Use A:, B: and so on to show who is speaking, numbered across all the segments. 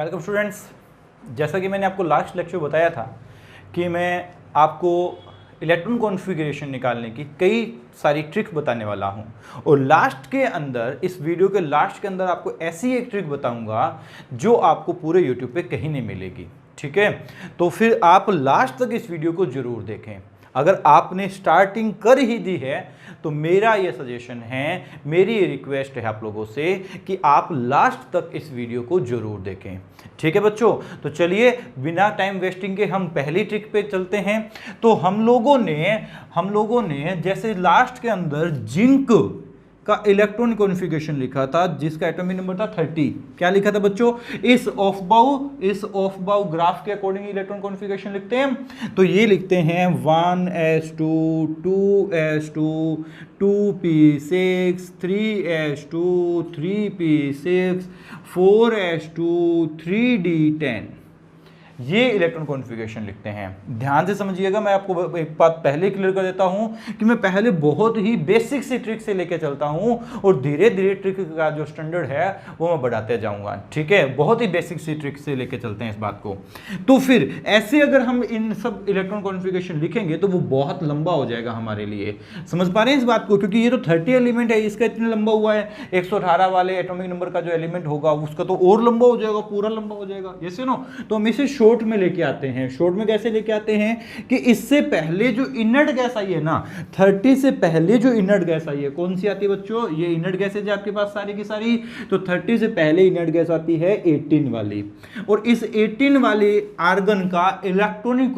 A: Welcome students. जैसा कि मैंने आपको लास्ट लेक्चर बताया था कि मैं आपको इलेक्ट्रॉन कॉन्फ़िगरेशन निकालने की कई सारी ट्रिक बताने वाला हूं और लास्ट के अंदर, इस वीडियो के लास्ट के अंदर आपको ऐसी एक ट्रिक बताऊंगा जो आपको पूरे यूट्यूब पे कहीं नहीं मिलेगी। ठीक है, तो फिर आप लास्ट तक इस वीडियो को जरूर देखें। अगर आपने स्टार्टिंग कर ही दी है तो मेरा ये सजेशन है, मेरी ये रिक्वेस्ट है आप लोगों से कि आप लास्ट तक इस वीडियो को जरूर देखें। ठीक है बच्चों, तो चलिए बिना टाइम वेस्टिंग के हम पहली ट्रिक पे चलते हैं। तो हम लोगों ने जैसे लास्ट के अंदर जिंक का इलेक्ट्रॉन कॉन्फ़िगरेशन लिखा था जिसका एटॉमिक नंबर था 30। क्या लिखा था बच्चों? इस ऑफ बाउ ग्राफ के अकॉर्डिंग इलेक्ट्रॉन कॉन्फ़िगरेशन लिखते हैं। तो ये लिखते हैं 1s2 2s2 2p6 3s2 3p6 4s2 3d10, ये इलेक्ट्रॉन कॉन्फ़िगरेशन लिखते हैं। ध्यान से समझिएगा, मैं आपको एक बात पहले क्लियर कर देता हूं कि मैं पहले बहुत ही बेसिक सी ट्रिक से लेके चलता हूं और धीरे धीरे ट्रिक का जो स्टैंडर्ड है वो मैं बढ़ाते जाऊंगा। ठीक है, बहुत ही बेसिक सी ट्रिक से लेके चलते हैं इस बात को। तो फिर ऐसे अगर हम इन सब इलेक्ट्रॉन कॉन्फ़िगरेशन लिखेंगे तो वो बहुत लंबा हो जाएगा हमारे लिए। समझ पा रहे हैं इस बात को? क्योंकि ये तो 30 एलिमेंट है, इसका इतना लंबा हुआ है। 118 वाले एटॉमिक नंबर का जो एलिमेंट होगा उसका तो और लंबा हो जाएगा, पूरा लंबा हो जाएगा। जैसे नो, तो हम इसे शॉर्ट में लेके आते हैं। शॉर्ट में कैसे लेके आते हैं कि इससे पहले जो इनर्ट गैस आई है ना, 30 से पहले जो इनर्ट गैस आई है, कौन सी आती है बच्चों? ये इनर्ट गैसेज आपके पास सारी की सारी। तो 30 से पहले इनर्ट गैस आती है 18 वाली, और इस 18 वाले आर्गन का इलेक्ट्रॉनिक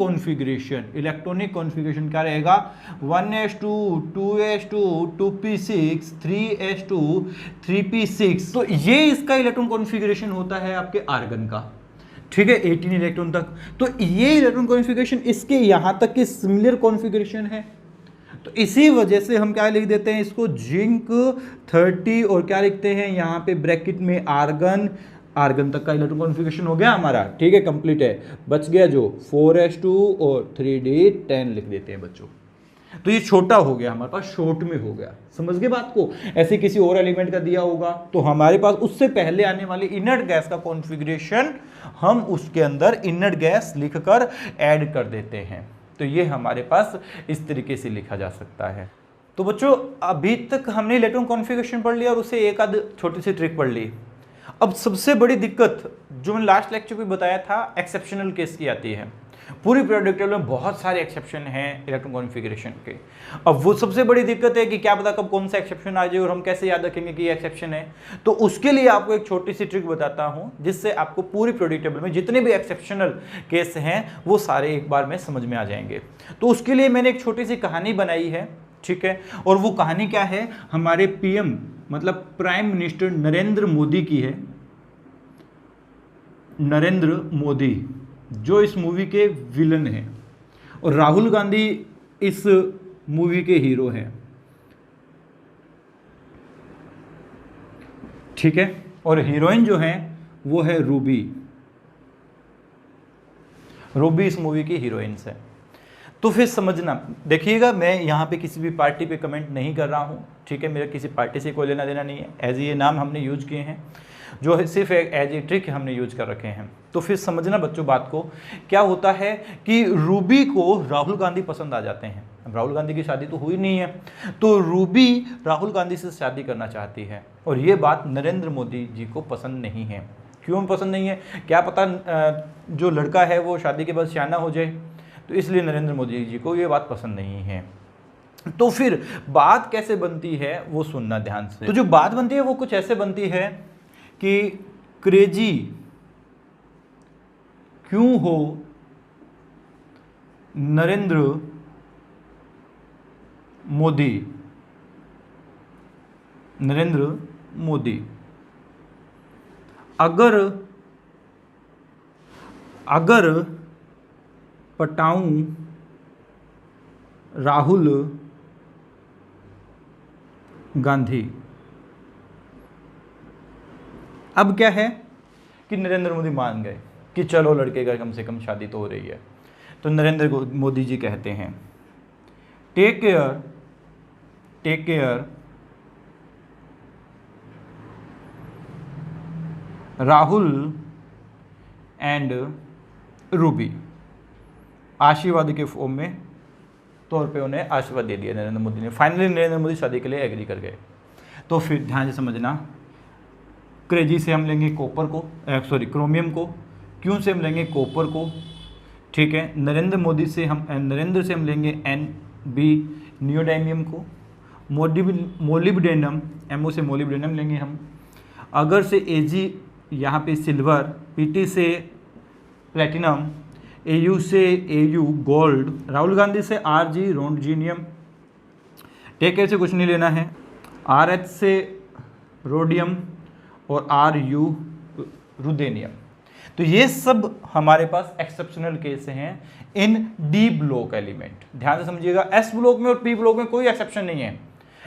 A: कॉन्फ़िगरेशन क्या रहेगा? 1s2 2s2 2p6 3s2 3p6। तो ये इसका इलेक्ट्रॉन कॉन्फ़िगरेशन होता है आपके आर्गन का। ठीक है, 18 इलेक्ट्रॉन तक। तो ये इलेक्ट्रॉन कॉन्फ़िगरेशन इसके यहां तक के सिमिलर कॉन्फ़िगरेशन है। तो इसी वजह से हम क्या लिख देते हैं इसको? जिंक 30, और क्या लिखते हैं यहां पे ब्रैकेट में आर्गन तक का इलेक्ट्रॉन कॉन्फ़िगरेशन हो गया हमारा। ठीक है, कंप्लीट है। बच गया जो 4s2 और 3d10 लिख देते हैं बच्चों। तो ये छोटा हो गया हमारे पास, शॉर्ट में हो गया। समझ गए बात को? ऐसे किसी और एलिमेंट का दिया होगा तो हमारे पास उससे पहले आने वाली इनर्ट गैस का कॉन्फ़िगरेशन हम उसके अंदर इनर्ट गैस लिखकर ऐड कर देते हैं। तो ये हमारे पास इस तरीके से लिखा जा सकता है। तो बच्चों, अभी तक हमने इलेक्ट्रॉन कॉन्फ़िगरेशन पढ़ लिया और उससे एक आध छोटी सी ट्रिक पढ़ ली। अब सबसे बड़ी दिक्कत जो मैंने लास्ट लेक्चर में बताया था, एक्सेप्शनल केस की आती है। पूरी पीरियोडिक टेबल में बहुत सारे एक्सेप्शन हैं इलेक्ट्रॉन कॉन्फ़िगरेशन के। अब वो सबसे बड़ी दिक्कत है कि क्या पता कब कौन सा एक्सेप्शन आ जाए और हम कैसे याद रखेंगे कि ये एक्सेप्शन है। तो उसके लिए आपको एक छोटी सी ट्रिक बताता हूं जिससे आपको पूरी पीरियोडिक टेबल में जितने भी एक्सेप्शनल केस हैं वो सारे एक बार में समझ में आ जाएंगे। तो उसके लिए मैंने एक छोटी सी कहानी बनाई है। ठीक है, और वो कहानी क्या है? हमारे पीएम मतलब प्राइम मिनिस्टर नरेंद्र मोदी की है। नरेंद्र मोदी जो इस मूवी के विलन हैं, और राहुल गांधी इस मूवी के हीरो हैं। ठीक है, और हीरोइन जो है वो है रूबी इस मूवी की हीरोइंस है। तो फिर समझना, देखिएगा, मैं यहाँ पे किसी भी पार्टी पे कमेंट नहीं कर रहा हूँ। ठीक है, मेरा किसी पार्टी से कोई लेना देना नहीं है। एज ये नाम हमने यूज किए हैं, जो है सिर्फ एक एज ए ट्रिक हमने यूज कर रखे हैं। तो फिर समझना बच्चों बात को, क्या होता है कि रूबी को राहुल गांधी पसंद आ जाते हैं। अब राहुल गांधी की शादी तो हुई नहीं है, तो रूबी राहुल गांधी से शादी करना चाहती है, और ये बात नरेंद्र मोदी जी को पसंद नहीं है। क्यों पसंद नहीं है? क्या पता जो लड़का है वो शादी के बाद सियाना हो जाए, तो इसलिए नरेंद्र मोदी जी को ये बात पसंद नहीं है। तो फिर बात कैसे बनती है वो सुनना ध्यान से। तो जो बात बनती है वो कुछ ऐसे बनती है कि क्रेजी क्यों हो नरेंद्र मोदी, अगर पटाऊं राहुल गांधी। अब क्या है कि नरेंद्र मोदी मान गए कि चलो लड़के का कम से कम शादी तो हो रही है। तो नरेंद्र मोदी जी कहते हैं, take care Rahul and Ruby, आशीर्वाद के फॉर्म में तौर पे उन्हें आशीर्वाद दे दिया नरेंद्र मोदी ने। फाइनली नरेंद्र मोदी शादी के लिए एग्री कर गए। तो फिर ध्यान से समझना, क्रेजी से हम लेंगे कॉपर को, क्रोमियम को, क्यों से हम लेंगे कॉपर को, ठीक है। नरेंद्र से हम लेंगे Nb नियोडाइमियम को, मोलिब्डेनम, MO से मोलिब्डेनम लेंगे हम, अगर से Ag यहाँ पे सिल्वर, Pt से प्लेटिनम, AU से AU गोल्ड, राहुल गांधी से Rg रोडजीनियम, टेक केयर से कुछ नहीं लेना है, RH से रोडियम और Ru रुदेनियम। तो ये सब हमारे पास एक्सेप्शनल केस हैं इन डी ब्लॉक एलिमेंट। ध्यान से समझिएगा, एस ब्लॉक में और पी ब्लॉक में कोई एक्सेप्शन नहीं है।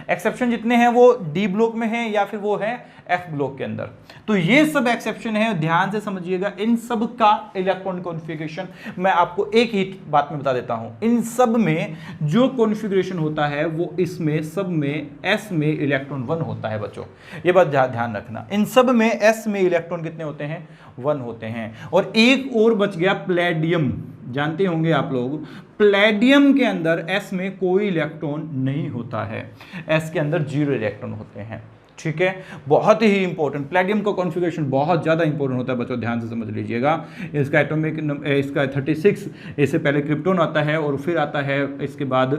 A: एक्सेप्शन जितने हैं वो डी ब्लॉक में हैं या फिर वो है एफ ब्लॉक के अंदर। तो ये सब एक्सेप्शन है, ध्यान से समझिएगा। इन सब का इलेक्ट्रॉन कॉन्फ़िगरेशन मैं आपको एक ही बात में बता देता हूं, इन सब में जो कॉन्फ़िगरेशन होता है वो इसमें सब में एस में इलेक्ट्रॉन 1 होता है बच्चों, ये बात ध्यान रखना। इन सब में एस में इलेक्ट्रॉन कितने होते हैं? 1 होते हैं। और एक और बच गया प्लेडियम, जानते होंगे आप लोग, प्लेडियम के अंदर एस में कोई इलेक्ट्रॉन नहीं होता है, एस के अंदर 0 इलेक्ट्रॉन होते हैं, ठीक है। बहुत ही इंपॉर्टेंट, प्लेडियम का कॉन्फ़िगरेशन बहुत ज़्यादा इंपॉर्टेंट होता है बच्चों, ध्यान से समझ लीजिएगा। इसका एटॉमिक इसका 36, इससे पहले क्रिप्टॉन आता है और फिर आता है इसके बाद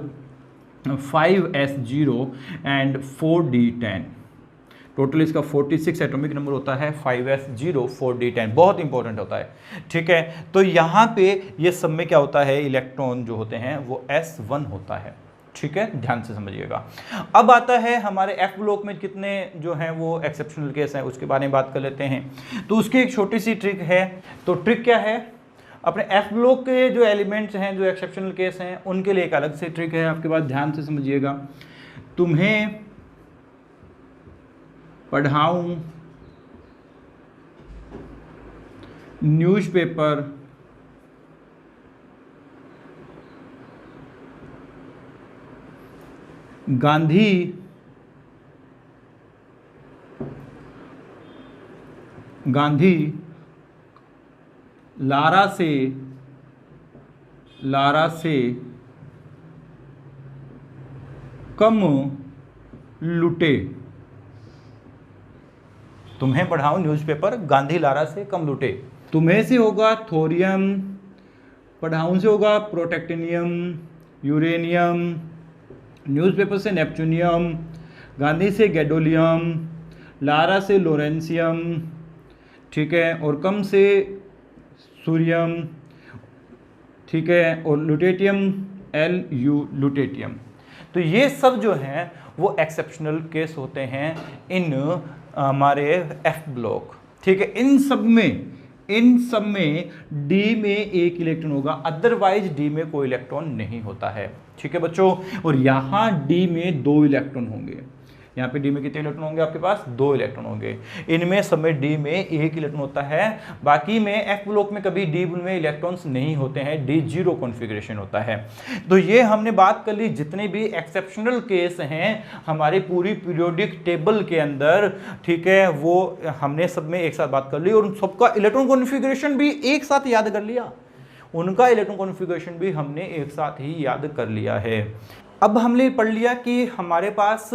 A: 5s0 एंड 4d10। टोटल इसका 46 एटॉमिक नंबर होता है, 5s0 4d10, बहुत इंपॉर्टेंट होता है, ठीक है। तो यहाँ पे ये सब में क्या होता है, इलेक्ट्रॉन जो होते हैं वो s1 होता है, ठीक है, ध्यान से समझिएगा। अब आता है हमारे एफ ब्लॉक में कितने जो हैं वो एक्सेप्शनल केस हैं, उसके बारे में बात कर लेते हैं। तो उसकी एक छोटी सी ट्रिक है। तो ट्रिक क्या है, अपने एफ ब्लॉक के जो एलिमेंट्स हैं, जो एक्सेप्शनल केस हैं, उनके लिए एक अलग से ट्रिक है आपके पास, ध्यान से समझिएगा। तुम्हें पढ़ाऊं न्यूज़पेपर गांधी लारा से कम लुटे। तुम्हें पढ़ाऊं न्यूज़पेपर गांधी लारा से कम लुटे। तुम्हें से होगा थोरियम, पढ़ाऊं से होगा प्रोटेक्टिनियम, यूरेनियम, न्यूज़पेपर से नेपच्यूनियम, गांधी से गैडोलियम, लारा से लोरेंसियम, ठीक है, और कम से सूर्यम, ठीक है, और लुटेटियम Lu लुटेटियम। तो ये सब जो हैं वो एक्सेप्शनल केस होते हैं इन हमारे एफ ब्लॉक, ठीक है। इन सब में डी में एक इलेक्ट्रॉन होगा, अदरवाइज डी में कोई इलेक्ट्रॉन नहीं होता है, ठीक है बच्चों। और यहाँ डी में 2 इलेक्ट्रॉन होंगे, यहाँ पे डी में कितने इलेक्ट्रॉन होंगे आपके पास? 2 इलेक्ट्रॉन होंगे। इनमें सब में डी में 1 इलेक्ट्रॉन होता है, बाकी में एफ ब्लॉक में कभी डी में इलेक्ट्रॉन्स नहीं होते हैं, डी 0 कॉन्फ़िगरेशन होता है। तो ये हमने बात कर ली जितने भी एक्सेप्शनल केस हैं हमारी पूरी पीरियोडिक टेबल के अंदर, ठीक है, वो हमने सब में एक साथ बात कर ली और उन सबका इलेक्ट्रॉन कॉन्फ़िगरेशन भी एक साथ याद कर लिया, उनका इलेक्ट्रॉन कॉन्फ़िगरेशन भी हमने एक साथ ही याद कर लिया है। अब हमने पढ़ लिया कि हमारे पास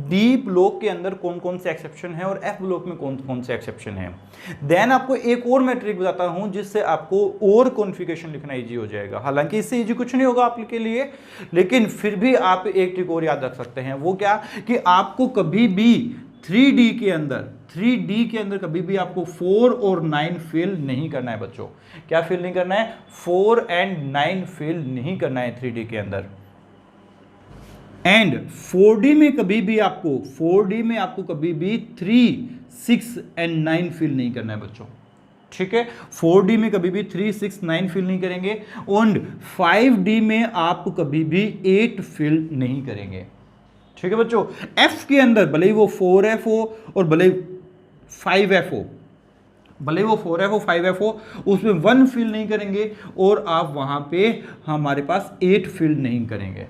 A: डी ब्लॉक के अंदर कौन कौन से एक्सेप्शन है और एफ ब्लॉक में कौन कौन से एक्सेप्शन है। देन आपको एक और मैं ट्रिक बताता हूं जिससे आपको और कॉन्फ़िगरेशन लिखना इजी हो जाएगा। हालांकि इससे इजी कुछ नहीं होगा आपके लिए, लेकिन फिर भी आप एक ट्रिक और याद रख सकते हैं। वो क्या कि आपको कभी भी 3D के अंदर कभी भी आपको 4 और 9 फिल नहीं करना है बच्चों। क्या फिल नहीं करना है? 4 और 9 फिल नहीं करना है 3D के अंदर। एंड 4D में आपको कभी भी 3, 6 और 9 फिल नहीं करना है बच्चों, ठीक है। 4D में कभी भी 3, 6, 9 फिल नहीं करेंगे और 5D में आप कभी भी 8 फिल नहीं करेंगे, ठीक है बच्चों। F के अंदर भले ही वो 4F हो और भले ही 5F हो, भले वो 4F हो 5F हो, उसमें 1 फिल नहीं करेंगे और आप वहां पे हमारे पास 8 फिल नहीं करेंगे,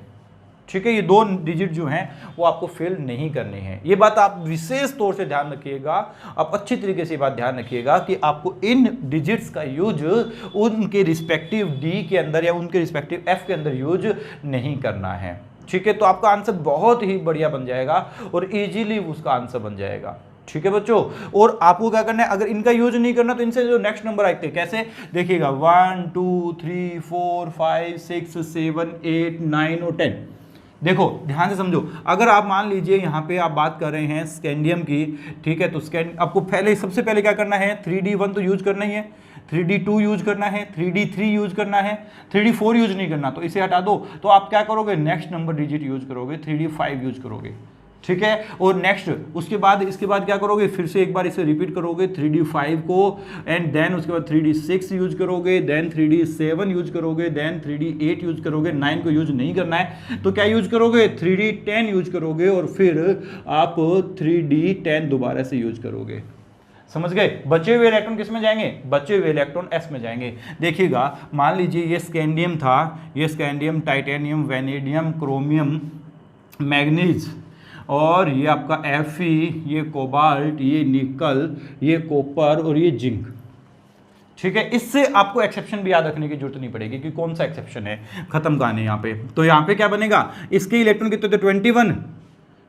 A: ठीक है, ये 2 डिजिट जो हैं वो आपको फिल नहीं करने हैं। ये बात आप विशेष तौर से ध्यान रखिएगा, आप अच्छी तरीके से ये बात ध्यान रखिएगा कि आपको इन डिजिट्स का यूज उनके रिस्पेक्टिव डी के अंदर या उनके रिस्पेक्टिव एफ के अंदर यूज नहीं करना है। ठीक है, तो आपका आंसर बहुत ही बढ़िया बन जाएगा और इजीली उसका आंसर बन जाएगा। ठीक है बच्चों, और आपको क्या करना है, अगर इनका यूज नहीं करना तो इनसे जो नेक्स्ट नंबर आते हैं कैसे देखिएगा, 1 2 3 4 5 6 7 8 9 और 10। देखो ध्यान से समझो, अगर आप मान लीजिए यहाँ पे आप बात कर रहे हैं स्कैंडियम की, ठीक है, तो आपको पहले सबसे पहले क्या करना है, 3D1 तो यूज करना ही है, 3D2 यूज करना है, 3D3 यूज करना है, 3D4 यूज नहीं करना, तो इसे हटा दो। तो आप क्या करोगे, नेक्स्ट नंबर डिजिट यूज करोगे, 3D5 यूज करोगे। ठीक है, और नेक्स्ट उसके बाद इसके बाद क्या करोगे, फिर से एक बार इसे रिपीट करोगे 3D5 को, एंड देन उसके बाद 3D6 यूज करोगे, देन 3D7 यूज करोगे, देन 3D8 यूज करोगे, 9 को यूज नहीं करना है तो क्या यूज करोगे, 3D10 यूज करोगे, और फिर आप 3D10 दोबारा से यूज करोगे। समझ गए, बचे हुए इलेक्ट्रॉन किस में जाएंगे, बचे हुए इलेक्ट्रॉन एस में जाएंगे। देखिएगा, मान लीजिए ये स्कैंडियम था, ये scandium, titanium, vanadium, chromium, manganese, और ये आपका Fe, ये कोबाल्ट, ये निकल, ये कॉपर और ये जिंक। ठीक है, इससे आपको एक्सेप्शन भी याद रखने की जरूरत नहीं पड़ेगी कि कौन सा एक्सेप्शन है, खत्म कहानी यहाँ पे। तो यहाँ पे क्या बनेगा, इसके इलेक्ट्रॉन कितने थे, 21,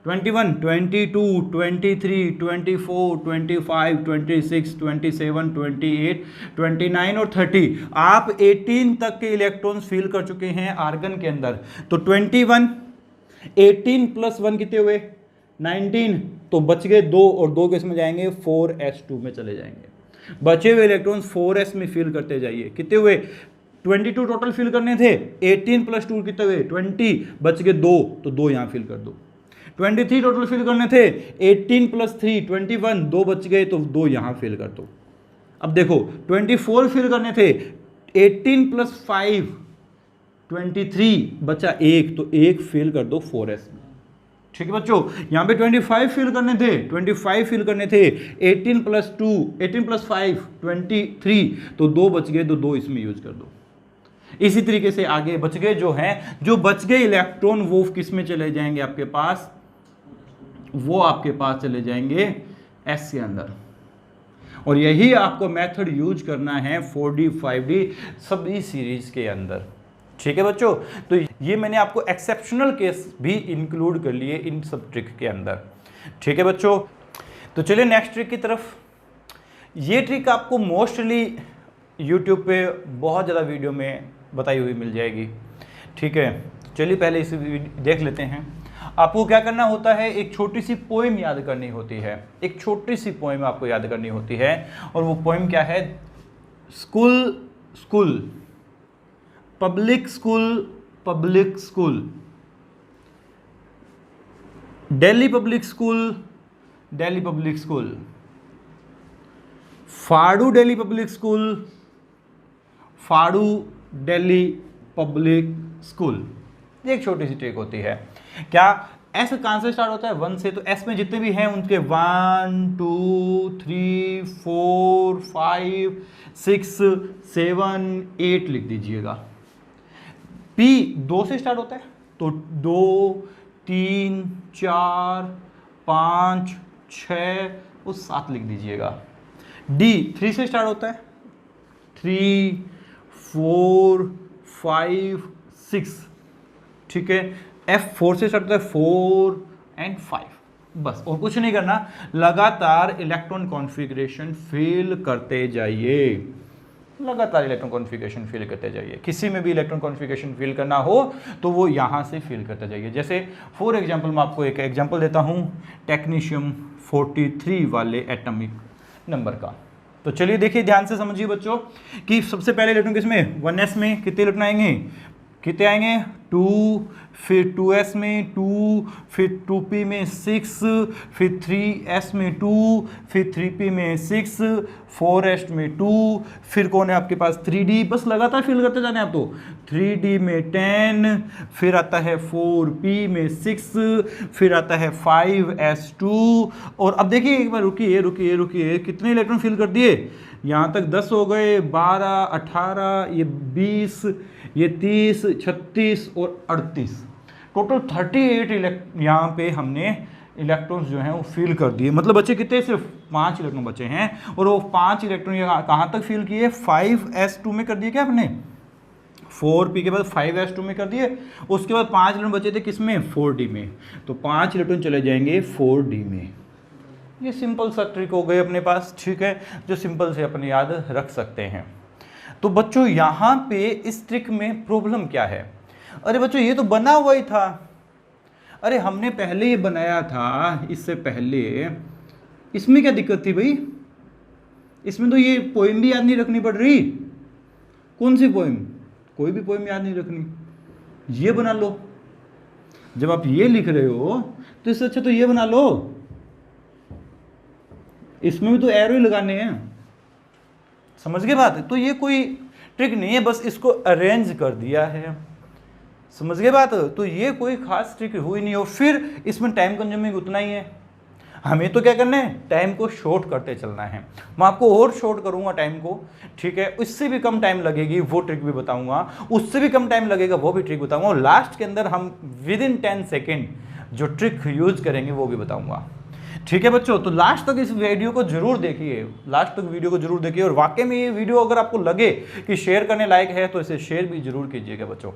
A: 22, 23, 24, 25, 26, 27, 28, 29 और 30। आप 18 तक के इलेक्ट्रॉन्स फिल कर चुके हैं आर्गन के अंदर। तो 21, 18 + 1 कितने हुए, 19, तो बच गए 2, और 2 किस में जाएंगे, 4s2 में चले जाएंगे। बचे हुए इलेक्ट्रॉन्स 4s में फिल करते जाइए। कितने हुए, 22 टोटल फिल करने थे, 18 + 2 कितने हुए, 20, बच गए 2, तो 2 यहाँ फिल कर दो। 23 टोटल फिल करने थे, 18 + 3 21, 2 बच गए, तो 2 यहाँ फिल कर दो। अब देखो 24 फिल करने थे, 18 + 5 23, बचा 1, तो 1 फिल कर दो 4s में। ठीक है बच्चों, यहाँ पे 25 फिल करने थे, 18 + 2 18 + 5 23, तो 2 बच गए, तो 2 इसमें यूज कर दो। इसी तरीके से आगे बच गए जो हैं, जो बच गए इलेक्ट्रॉन वो किस में चले जाएंगे आपके पास, वो आपके पास चले जाएंगे एस के अंदर। और यही आपको मेथड यूज करना है 4D 5D सभी सीरीज के अंदर। ठीक है बच्चों, तो ये मैंने आपको एक्सेप्शनल केस भी इंक्लूड कर लिए इन सब ट्रिक के अंदर। ठीक है बच्चों, तो चलिए नेक्स्ट ट्रिक की तरफ। ये ट्रिक आपको मोस्टली यूट्यूब पे बहुत ज़्यादा वीडियो में बताई हुई मिल जाएगी। ठीक है, चलिए पहले इसे देख लेते हैं। आपको क्या करना होता है, एक छोटी सी पोएम याद करनी होती है, एक छोटी सी पोएम आपको याद करनी होती है, और वो पोएम क्या है, school school, public school public school, Delhi public school Delhi public school, फाड़ू दिल्ली पब्लिक स्कूल फाड़ू दिल्ली पब्लिक स्कूल। ये एक छोटी सी ट्रिक होती है। क्या एस कहां से स्टार्ट होता है, 1 से, तो एस में जितने भी हैं उनके 1 2 3 4 5 6 7 8 लिख दीजिएगा। पी 2 से स्टार्ट होता है, तो 2 3 4 5 6 और 7 लिख दीजिएगा। डी 3 से स्टार्ट होता है, 3 4 5 6। ठीक है, एफ 4 से स्टार्ट होता है, 4 और 5। बस और कुछ नहीं करना, लगातार इलेक्ट्रॉन कॉन्फ़िगरेशन फिल करते जाइए, लगातार इलेक्ट्रॉन कॉन्फ़िगरेशन फिल करते जाइए। किसी में भी इलेक्ट्रॉन कॉन्फ़िगरेशन फिल करना हो तो वो यहाँ से फिल करते जाइए। जैसे फॉर एग्जांपल मैं आपको एक एग्जांपल देता हूँ टेक्नीशियम 43 वाले एटॉमिक नंबर का। तो चलिए देखिए, ध्यान से समझिए बच्चों कि सबसे पहले इलेक्ट्रॉन किसमें, 1s में कितने इलेक्ट्रॉन आएंगे, कितने आएंगे, 2, फिर 2s में 2, फिर 2p में 6, फिर 3s में 2, फिर 3p में 6, 4s में 2, फिर कौन है आपके पास 3d, बस लगातार फिल करते जाने आप। तो 3d में 10, फिर आता है 4p में 6, फिर आता है 5s2। और अब देखिए एक बार रुकिए रुकिए रुकिए, कितने इलेक्ट्रॉन फिल कर दिए, यहाँ तक 10 हो गए, 12 18, ये 20, ये 30 36 और 38। टोटल 38 यहाँ पे हमने इलेक्ट्रॉन्स जो हैं वो फिल कर दिए। मतलब बचे कितने, सिर्फ 5 इलेक्ट्रॉन बचे हैं, और वो 5 इलेक्ट्रॉन कहाँ तक फिल किए, 5s2 में कर दिए क्या आपने, 4p के बाद 5s2 में कर दिए। उसके बाद 5 इलेक्ट्रॉन बचे थे किस में, 4d में, तो 5 इलेक्ट्रॉन चले जाएंगे 4d में। ये सिंपल सा ट्रिक हो गई अपने पास, ठीक है, जो सिंपल से अपन याद रख सकते हैं। तो बच्चों यहाँ पे इस ट्रिक में प्रॉब्लम क्या है, अरे बच्चों ये तो बना हुआ ही था, अरे हमने पहले ये बनाया था, इससे पहले, इसमें क्या दिक्कत थी भाई, इसमें तो ये पोएम भी याद नहीं रखनी पड़ रही। कौन सी पोएम, कोई भी पोएम याद नहीं रखनी, ये बना लो। जब आप ये लिख रहे हो तो इससे अच्छा तो ये बना लो, इसमें भी तो एरो ही लगाने हैं, समझ गए बात। तो ये कोई ट्रिक नहीं है, बस इसको अरेंज कर दिया है, समझ गए बात। तो ये कोई खास ट्रिक हुई नहीं हो, फिर इसमें टाइम कंज्यूमिंग उतना ही है। हमें तो क्या करना है, टाइम को शॉर्ट करते चलना है। मैं आपको और शॉर्ट करूंगा टाइम को, ठीक है, उससे भी कम टाइम लगेगी वो ट्रिक भी बताऊंगा, उससे भी कम टाइम लगेगा वो भी ट्रिक बताऊंगा, और लास्ट के अंदर हम विद इन 10 सेकेंड जो ट्रिक यूज करेंगे वो भी बताऊंगा, ठीक है बच्चों। तो लास्ट तक इस वीडियो को जरूर देखिए, लास्ट तक वीडियो को जरूर देखिए, और वाकई में ये वीडियो अगर आपको लगे कि शेयर करने लायक है तो इसे शेयर भी जरूर कीजिएगा बच्चों,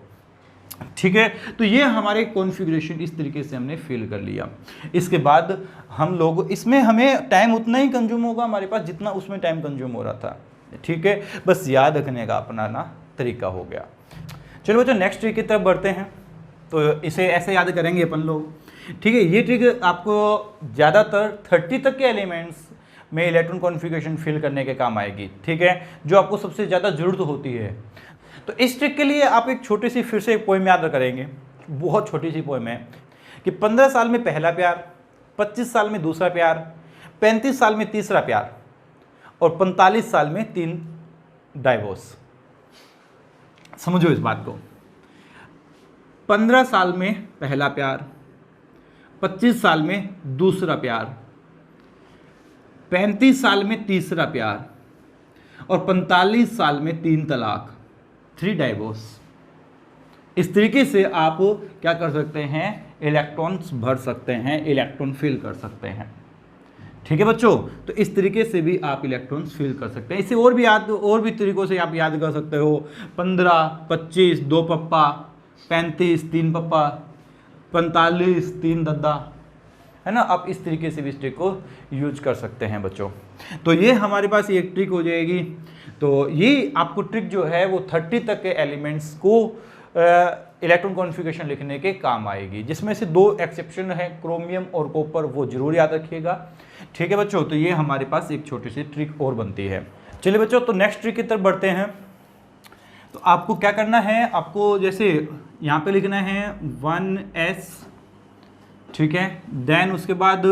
A: ठीक है। तो ये हमारे कॉन्फ़िगरेशन इस तरीके से हमने फिल कर लिया। इसके बाद हम लोग, इसमें हमें टाइम उतना ही कंज्यूम होगा हमारे पास जितना उसमें टाइम कंज्यूम हो रहा था, ठीक है, बस याद रखने का अपना ना तरीका हो गया। चलो बच्चों नेक्स्ट ट्रिक की तरफ बढ़ते हैं। तो इसे ऐसे याद करेंगे अपन लोग, ठीक है। ये ट्रिक आपको ज़्यादातर 30 तक के एलिमेंट्स में इलेक्ट्रॉन कॉन्फ़िगरेशन फिल करने के काम आएगी, ठीक है, जो आपको सबसे ज़्यादा ज़रूरत होती है। तो इस ट्रिक के लिए आप एक छोटी सी फिर से एक पोएम याद करेंगे, बहुत छोटी सी पोएम है कि 15 साल में पहला प्यार, 25 साल में दूसरा प्यार, 35 साल में तीसरा प्यार, और 45 साल में 3 डाइवोर्स। समझो इस बात को, 15 साल में पहला प्यार, 25 साल में दूसरा प्यार, 35 साल में तीसरा प्यार, और 45 साल में 3 तलाक, 3 डाइवोर्स। इस तरीके से आप क्या कर सकते हैं, इलेक्ट्रॉन्स भर सकते हैं, इलेक्ट्रॉन फिल कर सकते हैं, ठीक है बच्चों। तो इस तरीके से भी आप इलेक्ट्रॉन्स फिल कर सकते हैं। इसे और भी तरीकों से आप याद कर सकते हो, 15, 25 2 पप्पा, 35 3 पप्पा, 45 3 दद्दा, है ना। आप इस तरीके से भी इस ट्रिक को यूज कर सकते हैं बच्चों। तो ये हमारे पास एक ट्रिक हो जाएगी। तो ये आपको ट्रिक जो है वो 30 तक के एलिमेंट्स को इलेक्ट्रॉन कॉन्फ़िगरेशन लिखने के काम आएगी, जिसमें से 2 एक्सेप्शन है, क्रोमियम और कॉपर, वो जरूर याद रखिएगा, ठीक है बच्चों। तो ये हमारे पास एक छोटी सी ट्रिक और बनती है। चलिए बच्चों, तो नेक्स्ट ट्रिक की तरफ बढ़ते हैं। तो आपको क्या करना है, आपको जैसे यहाँ पे लिखना है 1s, ठीक है, देन उसके बाद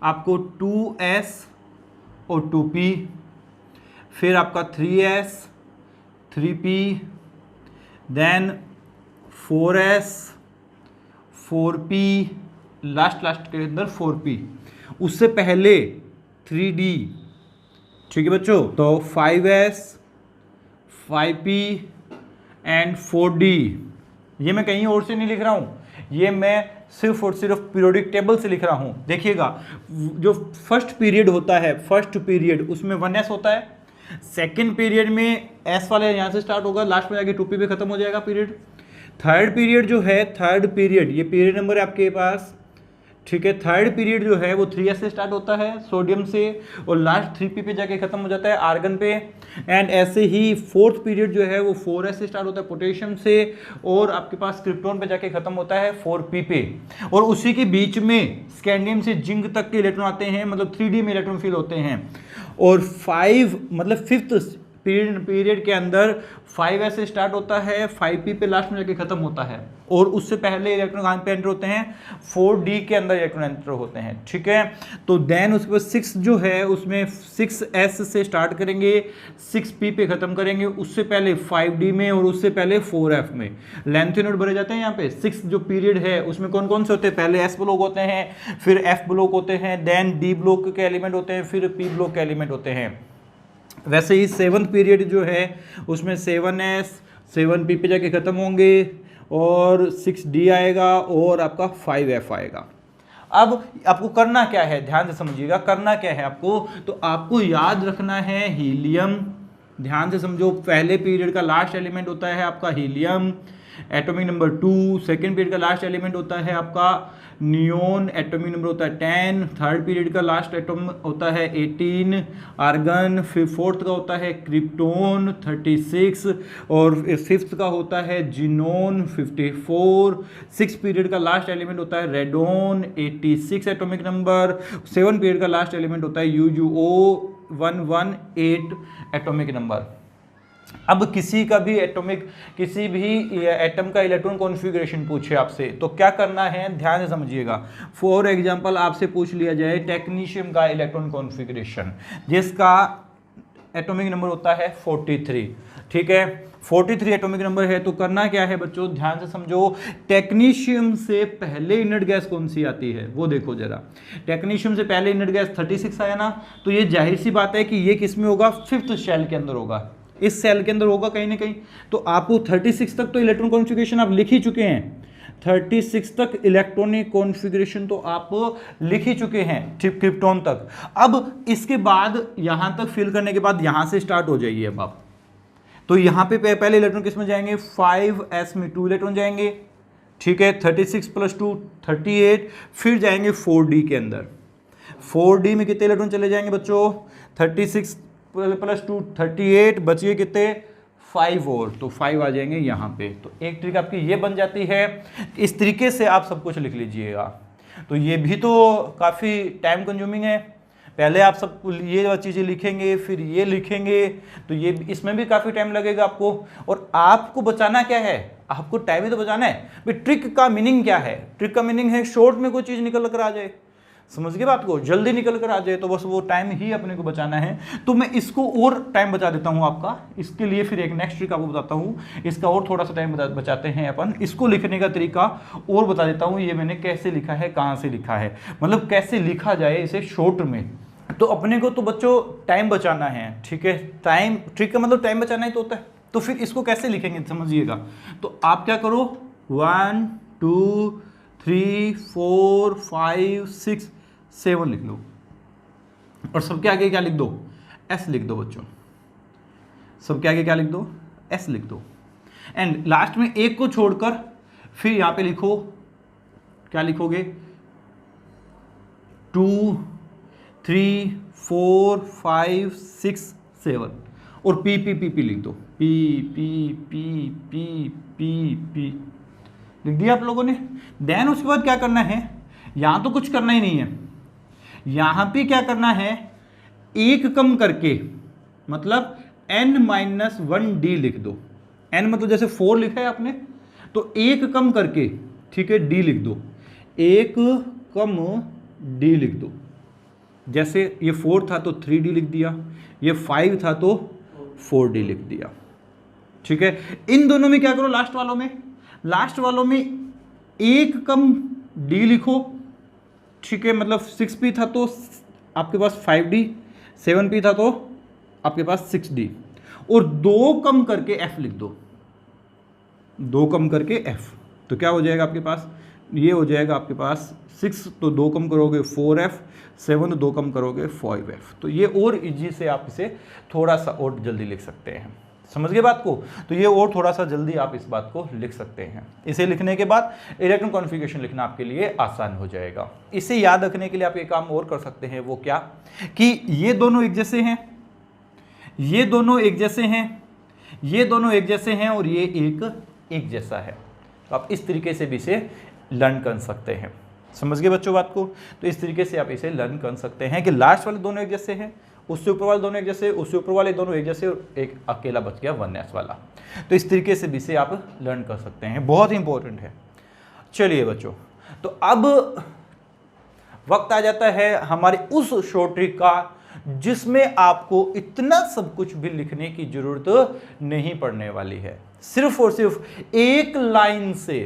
A: आपको 2s और 2p, फिर आपका 3s 3p, then 4s 4p, last के अंदर 4p, उससे पहले 3d, ठीक है बच्चों। तो 5s 5p एंड 4d। ये मैं कहीं और से नहीं लिख रहा हूँ, ये मैं सिर्फ और सिर्फ पीरियोडिक टेबल से लिख रहा हूँ। देखिएगा, जो फर्स्ट पीरियड होता है, फर्स्ट पीरियड, उसमें 1s होता है, सेकंड पीरियड में s वाले यहाँ से स्टार्ट होगा, लास्ट में जाके 2p पे खत्म हो जाएगा पीरियड। थर्ड पीरियड जो है, थर्ड पीरियड, ये पीरियड नंबर है आपके पास, ठीक है। थर्ड पीरियड जो है वो 3s से स्टार्ट होता है, सोडियम से, और लास्ट 3p पे जाके खत्म हो जाता है, आर्गन पे। एंड ऐसे ही फोर्थ पीरियड जो है वो 4s से स्टार्ट होता है, पोटेशियम से, और आपके पास क्रिप्टॉन पे जाके खत्म होता है 4p पे। और उसी के बीच में स्कैंडियम से जिंक तक के इलेक्ट्रॉन आते हैं, मतलब 3d में इलेक्ट्रॉन फिल होते हैं। और 5 मतलब फिफ्थ पीरियड के अंदर 5s से स्टार्ट होता है, 5p पे लास्ट में जाके खत्म होता है, और उससे पहले इलेक्ट्रॉन कहाँ पे एंटर होते हैं, 4d के अंदर इलेक्ट्रॉन एंटर होते हैं, ठीक है। तो देन उसके बाद 6 जो है उसमें 6s से स्टार्ट करेंगे, 6p पे खत्म करेंगे, उससे पहले 5d में, और उससे पहले 4f में। लेंथ यूनिट भरे जाते हैं यहाँ पे। 6 जो पीरियड है उसमें कौन कौन से होते हैं, पहले s ब्लॉक होते हैं, फिर f ब्लॉक होते हैं, देन d ब्लॉक के एलिमेंट होते हैं, फिर p ब्लॉक के एलिमेंट होते हैं। वैसे ही 7th पीरियड जो है उसमें 7s 7p पे जाके खत्म होंगे, और 6D आएगा और आपका 5F आएगा। अब आपको करना क्या है, ध्यान से समझिएगा, करना क्या है आपको, तो आपको याद रखना है हीलियम, ध्यान से समझो, पहले पीरियड का लास्ट एलिमेंट होता है आपका helium, atomic number 2, second period का लास्ट एलिमेंट होता है आपका नियोन, एटॉमिक नंबर होता है 10, थर्ड पीरियड का लास्ट एटॉम होता है 18, आर्गन, फिर फोर्थ का होता है क्रिप्टोन 36, और फिफ्थ का होता है जिनोन 54, सिक्स पीरियड का लास्ट एलिमेंट होता है radon 86 atomic number, seven period का लास्ट एलिमेंट होता है UuO 118 एटॉमिक नंबर। अब किसी भी एटम का इलेक्ट्रॉन कॉन्फ़िगरेशन पूछे आपसे तो क्या करना है, ध्यान से समझिएगा। फॉर एग्जांपल आपसे पूछ लिया जाए टेक्नीशियम का इलेक्ट्रॉन कॉन्फ़िगरेशन जिसका एटॉमिक नंबर होता है 43, ठीक है, 43 एटॉमिक नंबर है, तो करना क्या है बच्चों, ध्यान से समझो। टेक्नीशियम से पहले इनर्ट गैस कौन सी आती है वो देखो जरा। टेक्नीशियम से पहले इनर्ट गैस 36 आया ना, तो ये जाहिर सी बात है कि ये किस में होगा, फिफ्थ शेल के अंदर होगा, इस सेल के अंदर होगा कहीं ना कहीं। तो आपको 36 तक तो इलेक्ट्रॉन कॉन्फ़िगरेशन आप लिख ही चुके हैं, 36 तक इलेक्ट्रॉनिक कॉन्फ़िगरेशन तो आप लिख ही चुके हैं, ठीक, क्रिप्टॉन तक। अब इसके बाद यहां तक फिल करने के बाद यहां से स्टार्ट हो जाइए अब आप। तो यहां पे पहले इलेक्ट्रॉन किस में जाएंगे, 5s में 2 इलेक्ट्रॉन जाएंगे, ठीक है, 36 + 2 38, फिर जाएंगे 4d के अंदर। 4d में कितने इलेक्ट्रॉन चले जाएंगे बच्चों, 36 + 2 38, बचिए कितने 5 और, तो 5 आ जाएंगे यहाँ पे। तो एक ट्रिक आपकी ये बन जाती है, इस तरीके से आप सब कुछ लिख लीजिएगा। तो ये भी तो काफ़ी टाइम कंज्यूमिंग है, पहले आप सब ये चीज़ें लिखेंगे फिर ये लिखेंगे, तो ये इसमें भी काफ़ी टाइम लगेगा आपको। और आपको बचाना क्या है, आपको टाइम ही तो बचाना है भाई। ट्रिक का मीनिंग क्या है, ट्रिक का मीनिंग है शॉर्ट में कोई चीज़ निकल कर आ जाए, समझ गए बात को, जल्दी निकल कर आ जाए, तो बस वो टाइम ही अपने को बचाना है। तो मैं इसको और टाइम बचा देता हूँ आपका, इसके लिए फिर एक नेक्स्ट ट्रिक आपको बताता हूँ, इसका और थोड़ा सा टाइम बचाते हैं अपन। इसको लिखने का तरीका और बता देता हूँ, ये मैंने कैसे लिखा है, कहाँ से लिखा है, मतलब कैसे लिखा जाए इसे शॉर्ट में। तो अपने को तो बच्चों टाइम बचाना है, ठीक है, टाइम, ट्रिक का मतलब टाइम बचाना ही तो होता है। तो फिर इसको कैसे लिखेंगे समझिएगा। तो आप क्या करो, 1 2 3 4 5 6 7 लिख लो, और सबके आगे क्या लिख दो, S लिख दो बच्चों, सबके आगे क्या लिख दो, S लिख दो। एंड लास्ट में एक को छोड़कर फिर यहां पे लिखो, क्या लिखोगे, 2 3 4 5 6 7, और P लिख दो, P लिख दिया आप लोगों ने। देन उसके बाद क्या करना है, यहां तो कुछ करना ही नहीं है, यहां पे क्या करना है, एक कम करके, मतलब n-1d लिख दो। n मतलब जैसे 4 लिखा है आपने, तो एक कम करके, ठीक है, d लिख दो, एक कम d लिख दो। जैसे ये 4 था तो 3d लिख दिया, ये 5 था तो 4d लिख दिया, ठीक है। इन दोनों में क्या करो, लास्ट वालों में एक कम d लिखो, ठीक है, मतलब 6p था तो आपके पास 5d, 7p था तो आपके पास 6d, और 2 कम करके f लिख दो, 2 कम करके f, तो क्या हो जाएगा आपके पास, ये हो जाएगा आपके पास 6 तो 2 कम करोगे 4f, 7 तो 2 कम करोगे 5f। तो ये और इजी से आप इसे थोड़ा सा और जल्दी लिख सकते हैं, समझ गए बात को। तो ये और थोड़ा सा जल्दी आप इस बात को लिख सकते हैं। इसे लिखने के बाद इलेक्ट्रॉन कॉन्फ़िगरेशन लिखना आपके लिए आसान हो जाएगा। इसे याद रखने के लिए आप एक काम और कर सकते हैं, वो क्या, कि ये दोनों एक जैसे हैं, ये दोनों एक जैसे हैं, ये दोनों एक जैसे हैं, और ये एक जैसा है। तो आप इस तरीके से भी इसे लर्न कर सकते हैं, समझ गए बच्चों बात को। तो इस तरीके से आप इसे लर्न कर सकते हैं कि लास्ट वाले दोनों एक जैसे हैं, उससे ऊपर वाले दोनों एक जैसे, उससे ऊपर वाले दोनों एक जैसे, और एक अकेला बच गया 1s वाला। तो इस तरीके से भी इसे आप लर्न कर सकते हैं, बहुत ही इंपॉर्टेंट है। चलिए बच्चों, तो अब वक्त आ जाता है हमारे उस शॉर्ट ट्रिक का जिसमें आपको इतना सब कुछ भी लिखने की जरूरत नहीं पड़ने वाली है। सिर्फ और सिर्फ एक लाइन से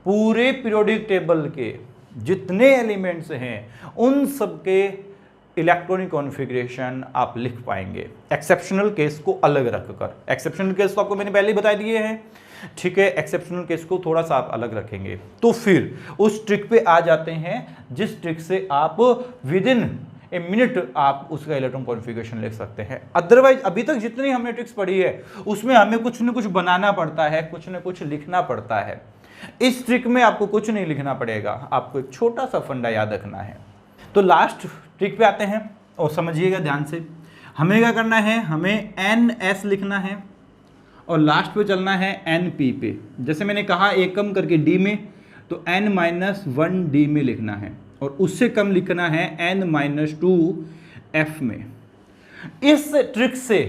A: पूरे पीरियोडिक टेबल के जितने एलिमेंट्स हैं उन सब के इलेक्ट्रॉनिक कॉन्फ़िगरेशन आप लिख पाएंगे, एक्सेप्शनल केस को अलग रखकर। एक्सेप्शनल केस तो आपको मैंने पहले ही बता दिए हैं ठीक है, एक्सेप्शनल केस को थोड़ा सा आप अलग रखेंगे। तो फिर उस ट्रिक पे आ जाते हैं जिस ट्रिक से आप विद इन ए मिनट आप उसका इलेक्ट्रॉन कॉन्फ़िगरेशन लिख सकते हैं। अदरवाइज अभी तक जितनी हमने ट्रिक्स पढ़ी है उसमें हमें कुछ न कुछ बनाना पड़ता है, कुछ न कुछ लिखना पड़ता है। इस ट्रिक में आपको कुछ नहीं लिखना पड़ेगा, आपको एक छोटा सा फंडा याद रखना है। तो लास्ट ट्रिक पे आते हैं और समझिएगा ध्यान से। हमें क्या करना है, हमें NS लिखना है और लास्ट पे चलना है NP पे। जैसे मैंने कहा एक कम करके D में, तो N-1D में लिखना है और उससे कम लिखना है N-2F में। इस ट्रिक से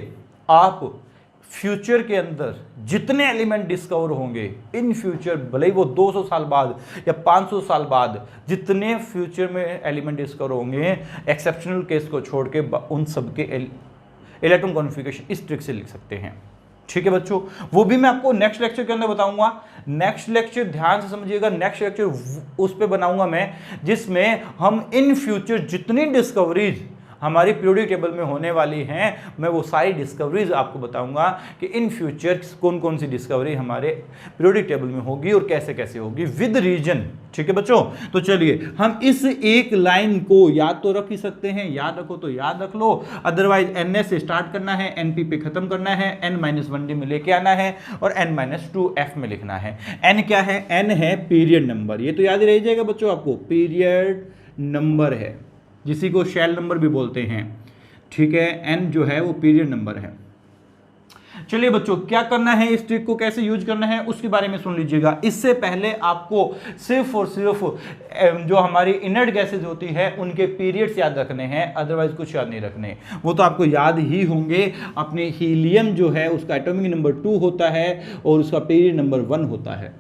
A: आप फ्यूचर के अंदर जितने एलिमेंट डिस्कवर होंगे इन फ्यूचर, भले ही वो 200 साल बाद या 500 साल बाद, जितने फ्यूचर में एलिमेंट डिस्कवर होंगे एक्सेप्शनल केस को छोड़ के उन सब के इलेक्ट्रॉन कॉन्फ़िगरेशन इस ट्रिक से लिख सकते हैं। ठीक है बच्चों, वो भी मैं आपको नेक्स्ट लेक्चर के अंदर बताऊंगा। नेक्स्ट लेक्चर ध्यान से समझिएगा, नेक्स्ट लेक्चर उस पे बनाऊंगा मैं जिसमें हम इन फ्यूचर जितनी डिस्कवरीज हमारी पीरियोडिक टेबल में होने वाली हैं, मैं वो सारी डिस्कवरीज आपको बताऊंगा कि इन फ्यूचर कौन कौन सी डिस्कवरी हमारे पीरियोडिक टेबल में होगी और कैसे कैसे होगी विद रीजन। ठीक है बच्चों, तो चलिए हम इस एक लाइन को याद तो रख ही सकते हैं, याद रखो तो याद रख लो, अदरवाइज NS से स्टार्ट करना है, NP पे खत्म करना है, N-1D में लेके आना है और N-2F में लिखना है। N क्या है, N है पीरियड नंबर, ये तो याद ही रह जाएगा बच्चों आपको, पीरियड नंबर है जिसी को शेल नंबर भी बोलते हैं। ठीक है, N जो है वो पीरियड नंबर है। चलिए बच्चों, क्या करना है, इस ट्रिक को कैसे यूज करना है उसके बारे में सुन लीजिएगा। इससे पहले आपको सिर्फ और सिर्फ जो हमारी इनर्ट गैसेज होती है उनके पीरियड्स याद रखने हैं, अदरवाइज कुछ याद नहीं रखने। वो तो आपको याद ही होंगे। अपने हीलियम जो है उसका एटॉमिक नंबर 2 होता है और उसका पीरियड नंबर 1 होता है।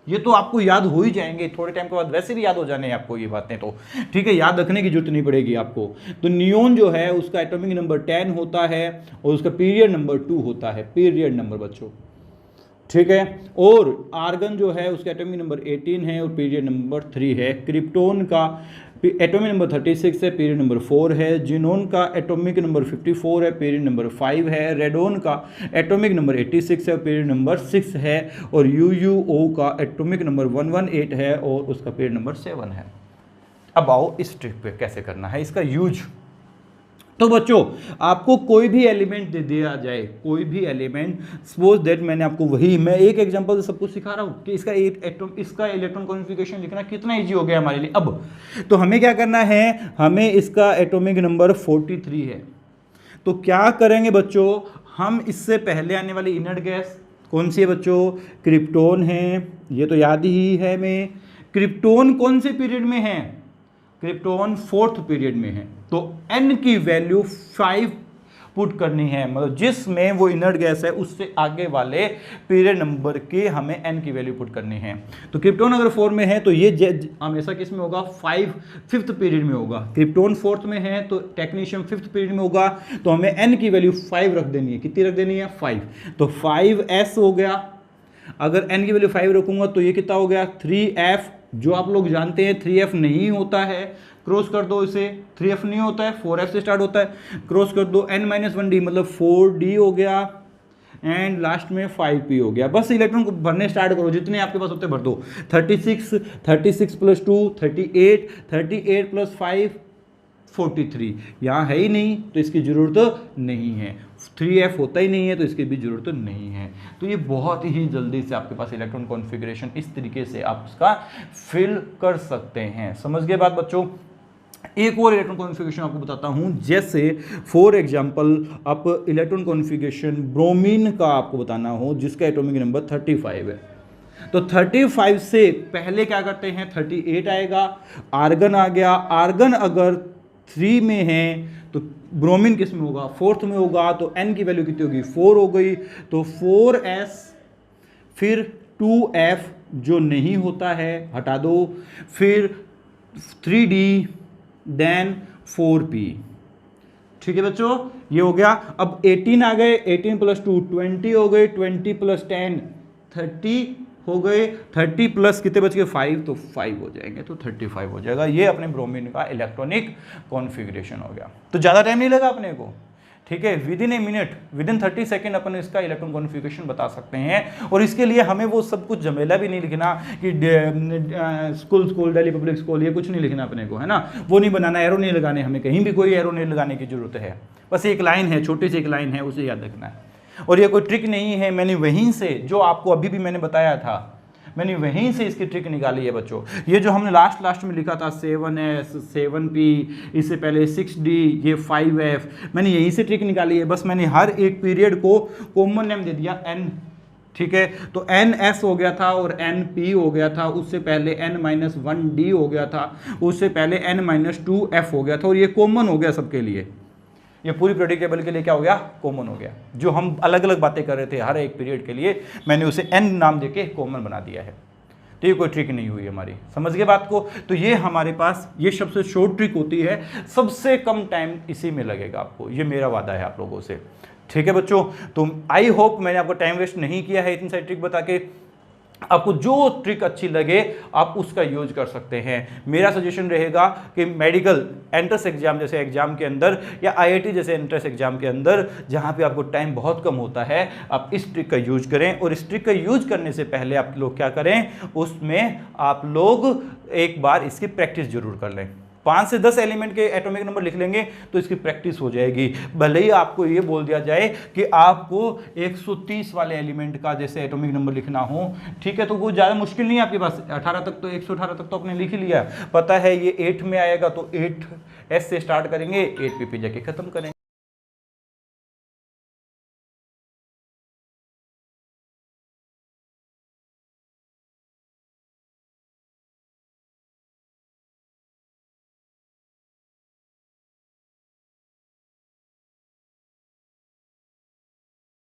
A: ये तो आपको याद हो ही जाएंगे, थोड़े टाइम के बाद वैसे भी याद हो जाने हैं आपको ये बातें, तो ठीक है, याद रखने की जरूरत नहीं पड़ेगी आपको। तो नियोन जो है उसका एटॉमिक नंबर 10 होता है और उसका पीरियड नंबर 2 होता है, पीरियड नंबर बच्चों। ठीक है, और आर्गन जो है उसका एटॉमिक नंबर 18 है और पीरियड नंबर 3 है। क्रिप्टोन का एटॉमिक नंबर 36 है, पीरियड नंबर 4 है। जिनोन का एटॉमिक नंबर 54 है, पीरियड नंबर 5 है। रेडोन का एटॉमिक नंबर 86 है, पीरियड नंबर 6 है। और UUO का एटॉमिक नंबर 118 है और उसका पीरियड नंबर 7 है। अब आओ इस ट्रिक पे कैसे करना है इसका यूज। तो बच्चों, आपको कोई भी एलिमेंट दे दिया जाए, कोई भी एलिमेंट, सपोज दैट मैंने आपको वही, मैं एक एग्जांपल से सब कुछ सिखा रहा हूँ कि इसका इलेक्ट्रॉन कॉन्फ़िगरेशन लिखना कितना इजी हो गया हमारे लिए। अब तो हमें क्या करना है, हमें इसका एटॉमिक नंबर 43 है। तो क्या करेंगे बच्चों, हम इससे पहले आने वाली इनर्ट गैस कौन सी है बच्चों, क्रिप्टोन है, ये तो याद ही है हमें। क्रिप्टोन कौन से पीरियड में है, क्रिप्टोन 4th पीरियड में है। तो N की वैल्यू 5 पुट करनी है, मतलब जिसमें वो इनर्ट गैस है उससे आगे वाले पीरियड नंबर के हमें N की वैल्यू पुट करनी है। तो क्रिप्टोन अगर 4 में है तो ये हमेशा किस में होगा, 5th पीरियड में होगा। क्रिप्टोन 4th में है तो टेक्नीशियम 5th पीरियड में होगा। तो हमें N की वैल्यू 5 रख देनी है। कितनी रख देनी है, 5। तो 5S हो गया। अगर N की वैल्यू 5 रखूंगा तो ये कितना हो गया, 3F। जो आप लोग जानते हैं 3F नहीं होता है, क्रॉस कर दो इसे, 3F नहीं होता है, 4F से स्टार्ट होता है, क्रॉस कर दो, N-1D मतलब 4D हो गया एंड लास्ट में 5P हो गया। बस इलेक्ट्रॉन को भरने स्टार्ट करो, जितने आपके पास होते भर दो। 36 प्लस 2 38, 38 प्लस 5 43। यहाँ है ही नहीं तो इसकी ज़रूरत नहीं है, 3F होता ही नहीं है तो इसकी भी ज़रूरत नहीं है। तो ये बहुत ही जल्दी से आपके पास इलेक्ट्रॉन कॉन्फ़िगरेशन इस तरीके से आप उसका फिल कर सकते हैं। समझ गए बात बच्चों। एक और इलेक्ट्रॉन कॉन्फ़िगरेशन आपको बताता हूं, जैसे फॉर एग्जांपल आप इलेक्ट्रॉन कॉन्फ़िगरेशन ब्रोमीन का आपको बताना हो जिसका एटॉमिक नंबर 35 है। तो 35 से पहले क्या करते हैं, 38 आएगा, आर्गन आ गया। आर्गन अगर 3 में है तो ब्रोमीन किस में होगा, 4th में होगा। तो N की वैल्यू कितनी होगी, 4 हो गई। तो 4S फिर 2F जो नहीं होता है हटा दो, फिर 3D देन 4P। ठीक है बच्चों, ये हो गया। अब 18 आ गए, 18 प्लस 2 20 हो गए, 20 प्लस 10 30 हो गए, 30 प्लस कितने बच गए, 5, तो 5 हो जाएंगे, तो 35 हो जाएगा। ये अपने ब्रोमीन का इलेक्ट्रॉनिक कॉन्फ़िगरेशन हो गया। तो ज़्यादा टाइम नहीं लगा अपने को, ठीक है, within a minute, within 30 second अपन इसका इलेक्ट्रॉन कॉन्फ़िगरेशन बता सकते हैं। और इसके लिए हमें वो सब कुछ झमेला भी नहीं लिखना कि स्कूल दिल्ली पब्लिक स्कूल, ये कुछ नहीं लिखना अपने को, है ना, वो नहीं बनाना, एरो नहीं लगाने, हमें कहीं भी कोई एरो नहीं लगाने की जरूरत है, बस एक लाइन है, छोटी सी एक लाइन है, उसे याद रखना है। और ये कोई ट्रिक नहीं है, मैंने वहीं से जो आपको अभी भी मैंने बताया था, मैंने वहीं से इसकी ट्रिक निकाली है बच्चों। ये जो हमने लास्ट में लिखा था 7S 7P, इससे पहले 6D, ये 5F, मैंने यहीं से ट्रिक निकाली है। बस मैंने हर एक पीरियड को कॉमन नेम दे दिया N, ठीक है, तो NS हो गया था और NP हो गया था, उससे पहले N-1D हो गया था, उससे पहले N-2F हो गया था, और ये कॉमन हो गया सबके लिए। ये पूरी पीरियड टेबल के लिए क्या हो गया, कॉमन हो गया। जो हम अलग अलग बातें कर रहे थे हर एक पीरियड के लिए, मैंने उसे N नाम देके कॉमन बना दिया है। तो ये कोई ट्रिक नहीं हुई हमारी, समझ गए बात को। तो ये हमारे पास ये सबसे शॉर्ट ट्रिक होती है, सबसे कम टाइम इसी में लगेगा आपको, ये मेरा वादा है आप लोगों से, ठीक है बच्चों। तो आई होप मैंने आपको टाइम वेस्ट नहीं किया है इतनी सारी ट्रिक बता के। आपको जो ट्रिक अच्छी लगे आप उसका यूज कर सकते हैं। मेरा सजेशन रहेगा कि मेडिकल एंट्रेंस एग्जाम जैसे एग्जाम के अंदर, या आईआईटी जैसे एंट्रेंस एग्जाम के अंदर, जहां पे आपको टाइम बहुत कम होता है, आप इस ट्रिक का यूज करें। और इस ट्रिक का यूज करने से पहले आप लोग क्या करें, उसमें आप लोग एक बार इसकी प्रैक्टिस जरूर कर लें। 5 से 10 एलिमेंट के एटॉमिक नंबर लिख लेंगे तो इसकी प्रैक्टिस हो जाएगी। भले ही आपको ये बोल दिया जाए कि आपको 130 वाले एलिमेंट का जैसे एटॉमिक नंबर लिखना हो, ठीक है, तो वो ज़्यादा मुश्किल नहीं है आपके पास। 18 तक तो 118 तक तो आपने लिख ही लिया, पता है ये 8 में आएगा तो 8S से स्टार्ट करेंगे, 8P पे जाके खत्म करेंगे।